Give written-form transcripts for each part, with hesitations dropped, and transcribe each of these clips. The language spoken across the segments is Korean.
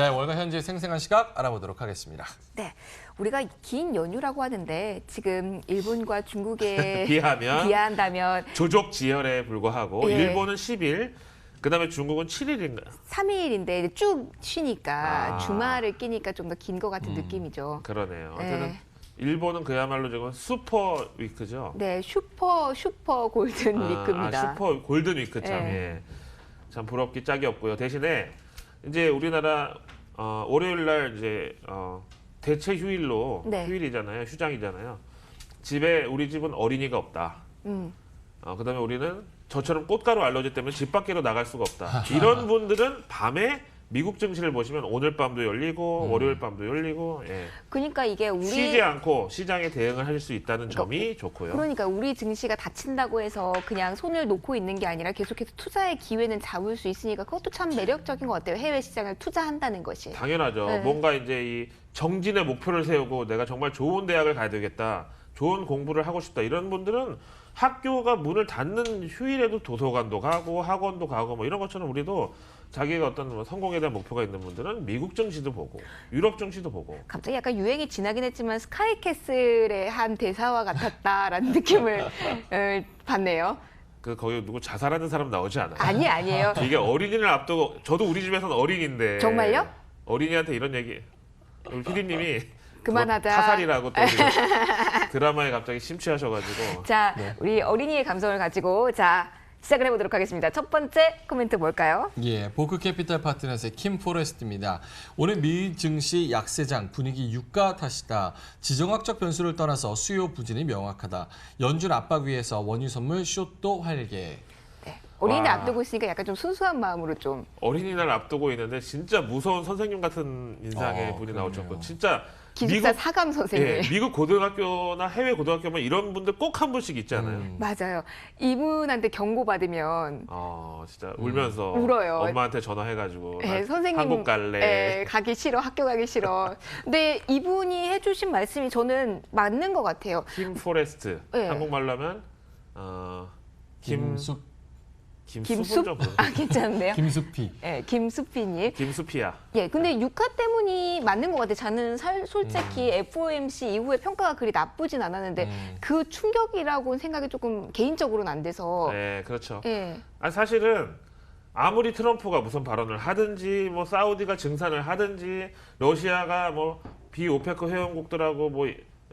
네, 월가 현지의 생생한 시각 알아보도록 하겠습니다. 네, 우리가 긴 연휴라고 하는데 지금 일본과 중국에 비한다면 조족 지혈에 불과하고 예. 일본은 10일, 그다음에 중국은 7일인가? 3일인데 쭉 쉬니까 주말을 끼니까 좀 더 긴 것 같은 느낌이죠. 그러네요. 네. 어쨌든 일본은 그야말로 지금 슈퍼 위크죠. 네, 슈퍼 골든 위크입니다. 슈퍼 골든 위크 참. 네. 예. 참 부럽기 짝이 없고요. 대신에 이제 우리나라 월요일 날 이제 대체 휴일로 네. 휴일이잖아요. 휴장이잖아요. 집에 우리 집은 어린이가 없다. 그다음에 우리는 저처럼 꽃가루 알러지 때문에 집 밖으로 나갈 수가 없다. 이런 분들은 밤에 미국 증시를 보시면 오늘 밤도 열리고 월요일 밤도 열리고 그러니까 이게 우리 쉬지 않고 시장에 대응을 할 수 있다는 점이 좋고요. 그러니까 우리 증시가 닫힌다고 해서 그냥 손을 놓고 있는 게 아니라 계속해서 투자의 기회는 잡을 수 있으니까 그것도 참 매력적인 것 같아요. 해외 시장을 투자한다는 것이. 당연하죠. 네. 뭔가 이제 이 정진의 목표를 세우고 내가 정말 좋은 대학을 가야 되겠다. 좋은 공부를 하고 싶다. 이런 분들은 학교가 문을 닫는 휴일에도 도서관도 가고 학원도 가고 뭐 이런 것처럼 우리도 자기가 어떤 뭐 성공에 대한 목표가 있는 분들은 미국 증시도 보고 유럽 증시도 보고. 갑자기 약간 유행이 지나긴 했지만 스카이캐슬의 한 대사와 같았다라는 느낌을 받네요. 거기 누구 자살하는 사람 나오지 않아요? 아니에요. 이게 어린이를 앞두고 저도 우리 집에서는 어린인데 정말요? 어린이한테 이런 얘기 우리 PD님이 그만하자. 타살이라고 또 지금 드라마에 갑자기 심취하셔가지고. 자, 우리 어린이의 감성을 가지고 시작을 해보도록 하겠습니다. 첫 번째 코멘트 뭘까요? 예, 보크캐피탈 파트너스의 킴 포레스트입니다. 오늘 미 증시 약세장 분위기 유가 탓이다. 지정학적 변수를 떠나서 수요 부진이 명확하다. 연준 압박 위에서 원유 선물 숏도 활개. 네, 어린이날 와. 앞두고 있으니까 약간 좀 순수한 마음으로 좀. 어린이날 앞두고 있는데 진짜 무서운 선생님 같은 인상의 분이 그러네요. 나오셨고 진짜 기숙사 사감 선생님. 미국 고등학교나 해외 고등학교면 이런 분들 꼭 한 분씩 있잖아요. 맞아요. 이분한테 경고받으면 진짜 울면서 울어요. 엄마한테 전화해가지고 네, 나 선생님 한국 갈래. 가기 싫어, 학교 가기 싫어. 근데 이분이 해주신 말씀이 저는 맞는 것 같아요. 킴 포레스트. 네. 한국말로 하면 김숙, 김수분 좀 괜찮은데요? 김숙피. 네, 김수피님. 김수피야. 예, 근데 유가 때문이 맞는 것 같아요. 저는 솔직히 FOMC 이후에 평가가 그리 나쁘진 않았는데 그 충격이라고는 생각이 조금 개인적으로는 안 돼서. 네, 그렇죠. 예. 사실은 아무리 트럼프가 무슨 발언을 하든지 뭐 사우디가 증산을 하든지 러시아가 뭐 비오페크 회원국들하고 뭐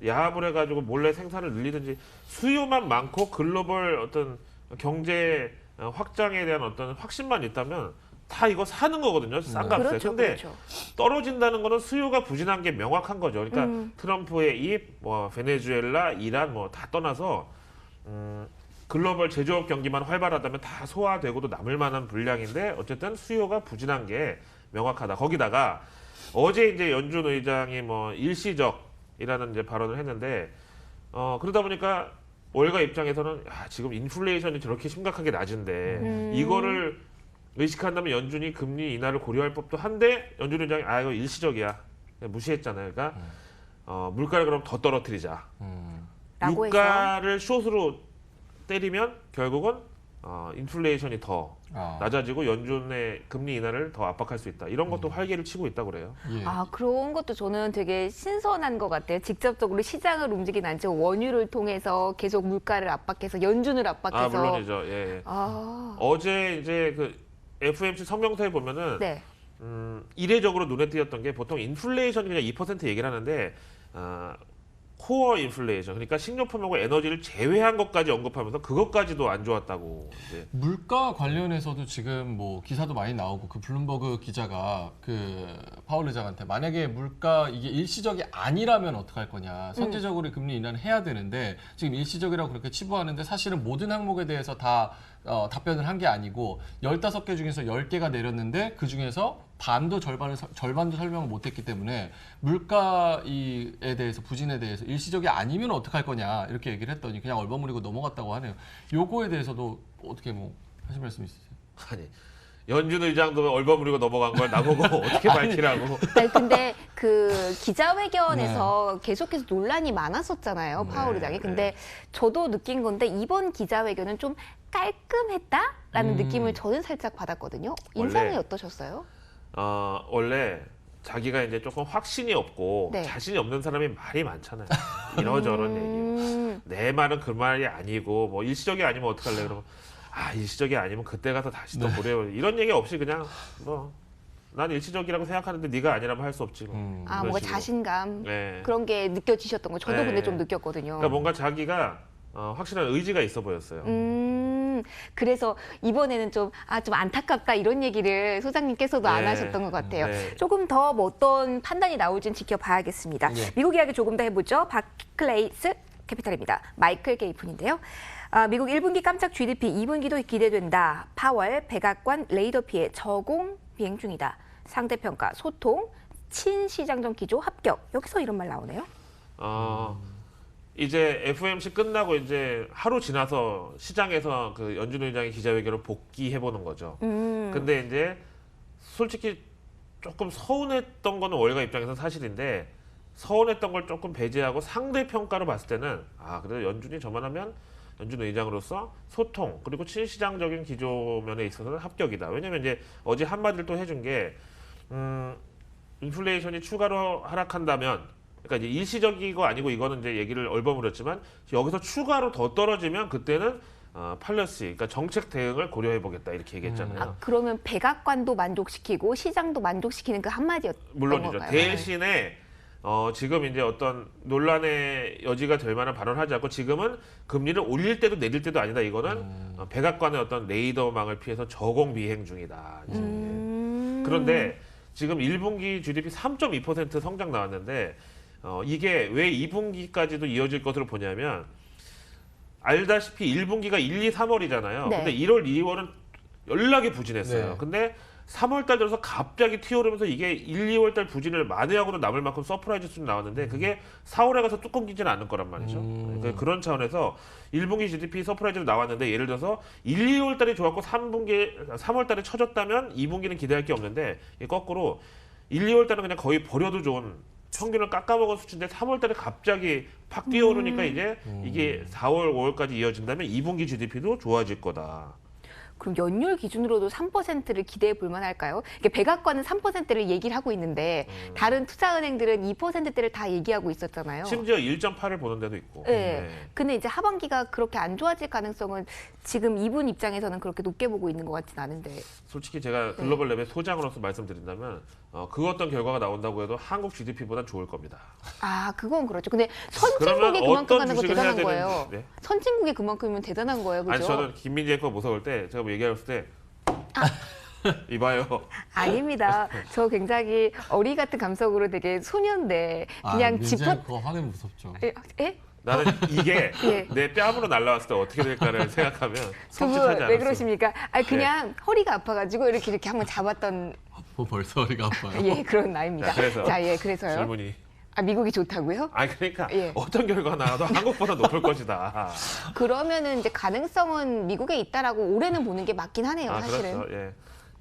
야합을 해가지고 몰래 생산을 늘리든지 수요만 많고 글로벌 어떤 경제 확장에 대한 어떤 확신만 있다면 다 이거 사는 거거든요. 싼 값에. 그렇죠, 근데 그렇죠. 떨어진다는 거는 수요가 부진한 게 명확한 거죠. 그러니까 트럼프의 입, 뭐 베네수엘라, 이란 뭐 다 떠나서 글로벌 제조업 경기만 활발하다면 다 소화되고도 남을 만한 분량인데 어쨌든 수요가 부진한 게 명확하다. 거기다가 어제 이제 연준 의장이 뭐 일시적이라는 이제 발언을 했는데 그러다 보니까 월가 입장에서는 지금 인플레이션이 저렇게 심각하게 낮은데 이거를 의식한다면 연준이 금리 인하를 고려할 법도 한데 연준 의장이 이거 일시적이야 그냥 무시했잖아요. 그러니까 물가를 그럼 더 떨어뜨리자. 라고 유가를 숏으로 때리면 결국은 인플레이션이 더 낮아지고 연준의 금리 인하를 더 압박할 수 있다. 이런 것도 활개를 치고 있다고 그래요. 예. 그런 것도 저는 되게 신선한 것 같아요. 직접적으로 시장을 움직이진 않죠. 원유를 통해서 계속 물가를 압박해서 연준을 압박해서. 물론이죠. 예. 어제 이제 그 FOMC 성명서에 보면은 네. 이례적으로 눈에 띄었던 게 보통 인플레이션이 그냥 2% 얘기를 하는데 코어 인플레이션 그러니까 식료품하고 에너지를 제외한 것까지 언급하면서 그것까지도 안 좋았다고 이제. 물가 관련해서도 지금 뭐 기사도 많이 나오고 그 블룸버그 기자가 그 파월 의장한테 만약에 물가 이게 일시적이 아니라면 어떡할 거냐. 선제적으로 금리 인하는 해야 되는데 지금 일시적이라고 그렇게 치부하는데 사실은 모든 항목에 대해서 다 답변을 한 게 아니고 15개 중에서 10개가 내렸는데 그중에서 절반도 설명을 못했기 때문에 물가에 대해서 부진에 대해서 일시적이 아니면 어떡할 거냐 이렇게 얘기를 했더니 그냥 얼버무리고 넘어갔다고 하네요. 요거에 대해서도 어떻게 뭐 하실 말씀 있으세요? 아니 연준 의장도 얼버무리고 넘어간 걸 나보고 어떻게 밝히라고. 아니, 근데 그 기자회견에서 계속해서 논란이 많았었잖아요. 파월 의장이. 근데 저도 느낀 건데 이번 기자회견은 좀 깔끔했다라는 느낌을 저는 살짝 받았거든요. 인상이 원래 어떠셨어요? 원래 자기가 이제 조금 확신이 없고 네. 자신이 없는 사람이 말이 많잖아요. 이러저런 얘기. 내 말은 그 말이 아니고 뭐 일시적이 아니면 어떡할래 그러면 일시적이 아니면 그때 가서 다시 또 보래요. 이런 얘기 없이 그냥 뭐 난 일시적이라고 생각하는데 네가 아니라면 할 수 없지. 뭐. 이런 뭔가 식으로. 자신감 네. 그런 게 느껴지셨던 거. 저도 네. 근데 좀 느꼈거든요. 그러니까 뭔가 자기가 확실한 의지가 있어 보였어요. 그래서 이번에는 좀 안타깝다 이런 얘기를 소장님께서도 안 네. 하셨던 것 같아요. 네. 조금 더 뭐 어떤 판단이 나올지는 지켜봐야겠습니다. 네. 미국 이야기 조금 더 해보죠. 바클레이스 캐피탈입니다. 마이클 게이픈인데요. 미국 1분기 깜짝 GDP, 2분기도 기대된다. 파월, 백악관, 레이더 피해, 저공 비행 중이다. 상대평가, 소통, 친시장점 기조 합격. 여기서 이런 말 나오네요. 이제 FOMC 끝나고 이제 하루 지나서 시장에서 그 연준 의장의 기자회견을 복귀해 보는 거죠. 근데 이제 솔직히 조금 서운했던 거는 월가 입장에서 사실인데 서운했던 걸 조금 배제하고 상대 평가로 봤을 때는 그래도 연준이 저만하면 연준 의장으로서 소통 그리고 친시장적인 기조면에 있어서는 합격이다. 왜냐면 이제 어제 한마디를 또 해준 게 인플레이션이 추가로 하락한다면, 그러니까 이제 일시적이고 아니고 이거는 이제 얘기를 얼버무렸지만 여기서 추가로 더 떨어지면 그때는 팔러시, 그러니까 정책 대응을 고려해 보겠다 이렇게 얘기했잖아요. 그러면 백악관도 만족시키고 시장도 만족시키는 그 한마디였던 물론이죠. 건가요? 대신에 지금 이제 어떤 논란의 여지가 될 만한 발언을 하지 않고 지금은 금리를 올릴 때도 내릴 때도 아니다. 이거는 백악관의 어떤 레이더망을 피해서 저공 비행 중이다. 그런데 지금 1분기 GDP 3.2% 성장 나왔는데 이게 왜 2분기까지도 이어질 것으로 보냐면 알다시피 1분기가 1, 2, 3월이잖아요. 네. 근데 1월, 2월은 연락이 부진했어요. 네. 근데 3월달 들어서 갑자기 튀어오르면서 이게 1, 2월달 부진을 만회하고도 남을 만큼 서프라이즈 수준이 나왔는데 그게 4월에 가서 뚜껑 끼지는 않을 거란 말이죠. 그러니까 그런 차원에서 1분기 GDP 서프라이즈로 나왔는데 예를 들어서 1, 2월달이 좋았고 3월달에 쳐졌다면 2분기는 기대할 게 없는데 거꾸로 1, 2월달은 그냥 거의 버려도 좋은 평균을 깎아먹은 수치인데 3월달에 갑자기 팍 뛰어오르니까 이제 이게 4월, 5월까지 이어진다면 2분기 GDP도 좋아질 거다. 그럼 연율 기준으로도 3%를 기대해 볼 만할까요? 이게 백악관은 3%를 얘기를 하고 있는데 다른 투자은행들은 2%대를 다 얘기하고 있었잖아요. 심지어 1.8을 보는 데도 있고. 네. 근데 이제 하반기가 그렇게 안 좋아질 가능성은 지금 이분 입장에서는 그렇게 높게 보고 있는 것 같진 않은데. 솔직히 제가 글로벌 랩의 소장으로서 말씀드린다면 그 어떤 결과가 나온다고 해도 한국 GDP보다 좋을 겁니다. 그건 그렇죠. 근데 선진국이 그러면 그만큼 어떤 가는 거 주식을 해야 대단한 거예요. 되는지, 네. 선진국이 그만큼이면 대단한 거예요. 그죠? 아니 저는 김민재 앵커 무서울 때 제가 뭐 얘기했을 때 이봐요. 아닙니다. 저 굉장히 어리 같은 감성으로 되게 소년데 그냥 짚어. 그거 화내면 무섭죠. 예? 나는 이게 예. 내 뺨으로 날라왔을 때 어떻게 될까를 생각하면 두 섬찟하지 분 않았어요. 왜 그러십니까? 그냥 허리가 아파가지고 이렇게 한번 잡았던 벌써 허리가 아파요. 예 그런 나이입니다. 그래서요. 질문이. 미국이 좋다고요? 그러니까 예. 어떤 결과가 나와도 한국보다 높을 것이다. 그러면은 이제 가능성은 미국에 있다라고 올해는 보는 게 맞긴 하네요, 사실은. 그렇죠. 예.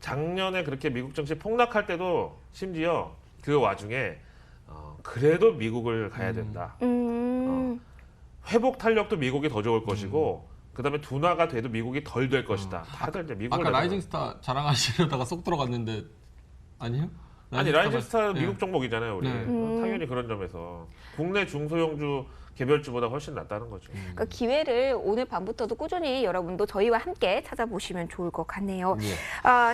작년에 그렇게 미국 증시 폭락할 때도 심지어 그 와중에 그래도 미국을 가야 된다. 회복 탄력도 미국이 더 좋을 것이고 그다음에 둔화가 돼도 미국이 덜 될 것이다. 다들 이제 미국을 아까 라이징 스타 자랑하시려다가 쏙 들어갔는데 아니요? 라이징 스타 예. 미국 종목이잖아요, 우리. 네. 당연히 그런 점에서 국내 중소형주 개별주보다 훨씬 낫다는 거죠. 그러니까 기회를 오늘 밤부터도 꾸준히 여러분도 저희와 함께 찾아보시면 좋을 것 같네요. 예.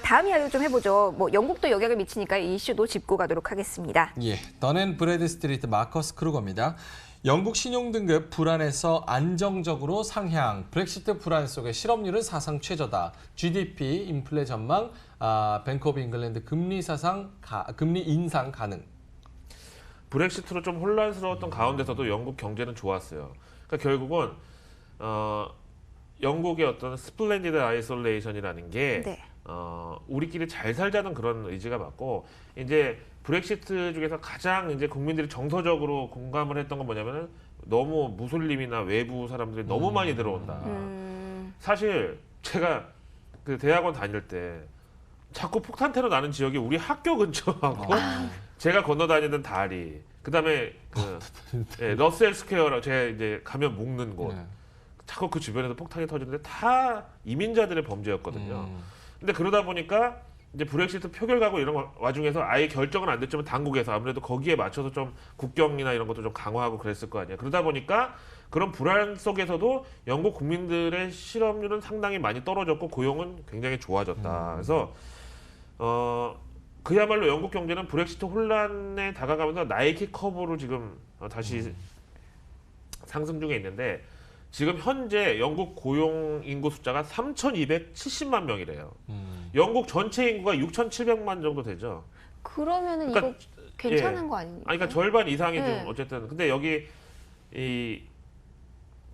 다음 이야기 좀 해보죠. 뭐 영국도 영향을 미치니까 이 이슈도 짚고 가도록 하겠습니다. 예, 던앤 브래드스트리트 마커스 크루거입니다. 영국 신용등급 불안에서 안정적으로 상향. 브렉시트 불안 속에 실업률은 사상 최저다. GDP, 인플레 전망, 뱅크 오브 잉글랜드 금리 인상 가능. 브렉시트로 좀 혼란스러웠던 가운데서도 영국 경제는 좋았어요. 그러니까 결국은 영국의 어떤 스플렌디드 아이솔레이션이라는 게 네. 우리끼리 잘 살자는 그런 의지가 맞고 이제 브렉시트 중에서 가장 이제 국민들이 정서적으로 공감을 했던 건 뭐냐면은 너무 무슬림이나 외부 사람들이 너무 많이 들어온다. 사실 제가 그 대학원 다닐 때 자꾸 폭탄 테러 나는 지역이 우리 학교 근처하고 제가 건너 다니던 다리, 그다음에 러셀 스퀘어라고 제가 이제 가면 묵는 곳, 네. 자꾸 그 주변에서 폭탄이 터지는데 다 이민자들의 범죄였거든요. 근데 그러다 보니까 이제 브렉시트 표결 가고 이런 와중에서 아예 결정은 안 됐지만 당국에서 아무래도 거기에 맞춰서 좀 국경이나 이런 것도 좀 강화하고 그랬을 거 아니에요. 그러다 보니까 그런 불안 속에서도 영국 국민들의 실업률은 상당히 많이 떨어졌고 고용은 굉장히 좋아졌다. 그래서 그야말로 영국 경제는 브렉시트 혼란에 다가가면서 나이키 커브로 지금 다시 상승 중에 있는데 지금 현재 영국 고용 인구 숫자가 3,270만 명이래요. 영국 전체 인구가 6,700만 정도 되죠. 그러면은 그러니까, 이거 괜찮은 거 아닙니까? 아니, 그러니까 절반 이상이 네. 좀 어쨌든 근데 여기 이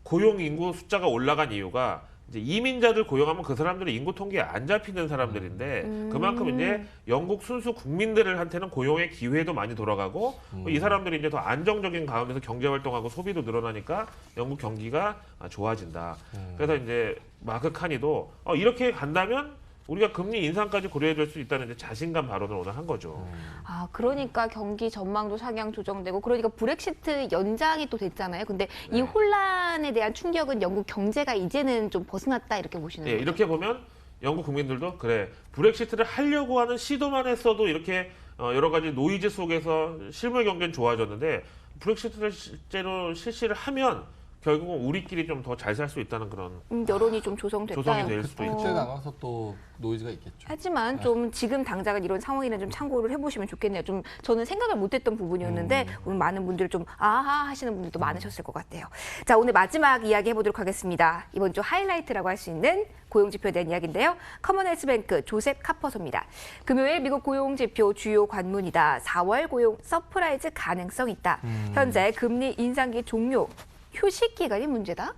고용 인구 숫자가 올라간 이유가 이제 이민자들 고용하면 그 사람들이 인구 통계에 안 잡히는 사람들인데 그만큼 이제 영국 순수 국민들한테는 고용의 기회도 많이 돌아가고 이 사람들이 이제 더 안정적인 가운데서 경제 활동하고 소비도 늘어나니까 영국 경기가 좋아진다. 그래서 이제 마크 카니도 이렇게 간다면 우리가 금리 인상까지 고려해 줄 수 있다는 이제 자신감 발언을 오늘 한 거죠. 아, 그러니까 경기 전망도 상향 조정되고 그러니까 브렉시트 연장이 또 됐잖아요. 근데 이 혼란에 대한 충격은 영국 경제가 이제는 좀 벗어났다 이렇게 보시는 예, 거죠. 이렇게 보면 영국 국민들도 그래 브렉시트를 하려고 하는 시도만 했어도 이렇게 여러 가지 노이즈 속에서 실물 경제는 좋아졌는데 브렉시트를 실제로 실시를 하면 결국은 우리끼리 좀 더 잘 살 수 있다는 그런 여론이 좀 조성됐다. 조성이 될 수도 그때 있죠. 나가서 또 노이즈가 있겠죠. 하지만 좀 지금 당장은 이런 상황이나 좀 참고를 해보시면 좋겠네요. 좀 저는 생각을 못했던 부분이었는데 오늘 많은 분들 좀 아하 하시는 분들도 많으셨을 것 같아요. 자, 오늘 마지막 이야기 해보도록 하겠습니다. 이번 주 하이라이트라고 할 수 있는 고용지표에 대한 이야기인데요. 커먼웰스뱅크 조셉 카퍼소입니다. 금요일 미국 고용지표 주요 관문이다. 4월 고용 서프라이즈 가능성 있다. 현재 금리 인상기 종료. 휴식 기간이 문제다?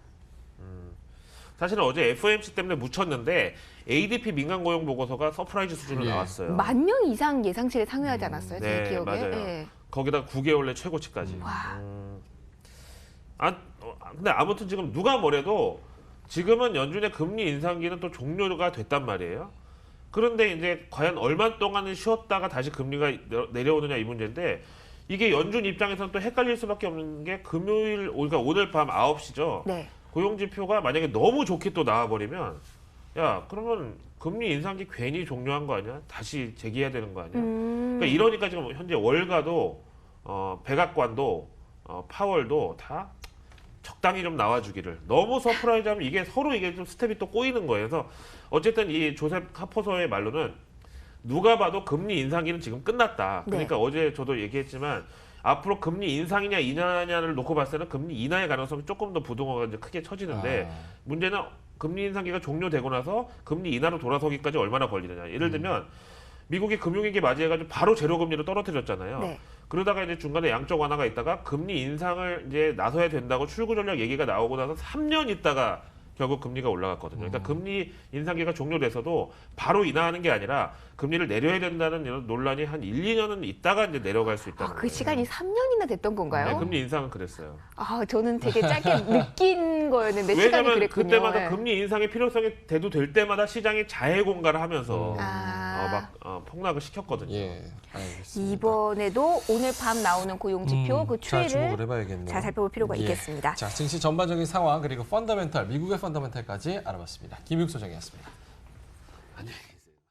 사실은 어제 FOMC 때문에 묻혔는데 ADP 민간 고용 보고서가 서프라이즈 수준으로 예. 나왔어요. 10,000명 이상 예상치를 상회하지 않았어요? 제 기억에. 맞아요. 예. 거기다 9개월 내 최고치까지. 와. 근데 아무튼 지금 누가 뭐래도 지금은 연준의 금리 인상기는 또 종료가 됐단 말이에요. 그런데 이제 과연 얼마 동안은 쉬었다가 다시 금리가 내려오느냐 이 문제인데 이게 연준 입장에서는 또 헷갈릴 수밖에 없는 게 금요일, 그러니까 오늘 밤 9시죠. 네. 고용지표가 만약에 너무 좋게 또 나와버리면 야 그러면 금리 인상기 괜히 종료한 거 아니야? 다시 재개해야 되는 거 아니야? 그러니까 이러니까 지금 현재 월가도 백악관도 파월도 다 적당히 좀 나와주기를 너무 서프라이즈하면 이게 서로 이게 좀 스텝이 또 꼬이는 거예요. 그래서 어쨌든 이 조셉 카퍼소의 말로는 누가 봐도 금리 인상기는 지금 끝났다. 그러니까 어제 저도 얘기했지만 앞으로 금리 인상이냐 인하냐를 놓고 봤을 때는 금리 인하의 가능성이 조금 더 부동화가 이제 크게 처지는데 문제는 금리 인상기가 종료되고 나서 금리 인하로 돌아서기까지 얼마나 걸리느냐. 예를 들면 미국이 금융위기 맞이해가지고 바로 제로금리로 떨어뜨렸잖아요. 네. 그러다가 이제 중간에 양적 완화가 있다가 금리 인상을 이제 나서야 된다고 출구 전략 얘기가 나오고 나서 3년 있다가 결국 금리가 올라갔거든요. 그러니까 금리 인상기가 종료돼서도 바로 인하하는 게 아니라 금리를 내려야 된다는 이런 논란이 한 1, 2년은 있다가 이제 내려갈 수 있다는 그 거예요. 시간이 3년이나 됐던 건가요? 네, 금리 인상은 그랬어요. 아, 저는 되게 짧게 느낀 거였는데 시간이 왜냐하면 그랬군요. 그때마다 예. 금리 인상의 필요성이 대두 될 때마다 시장이 자해 공갈을 하면서 폭락을 시켰거든요. 예, 알겠습니다. 이번에도 오늘 밤 나오는 고용지표 그 잘 주목을 추이를 해봐야겠네요. 잘 살펴볼 필요가 예. 있겠습니다. 자, 증시 전반적인 상황 그리고 펀더멘탈, 미국의 펀더멘탈까지 알아봤습니다. 김육 소장이었습니다. 안녕히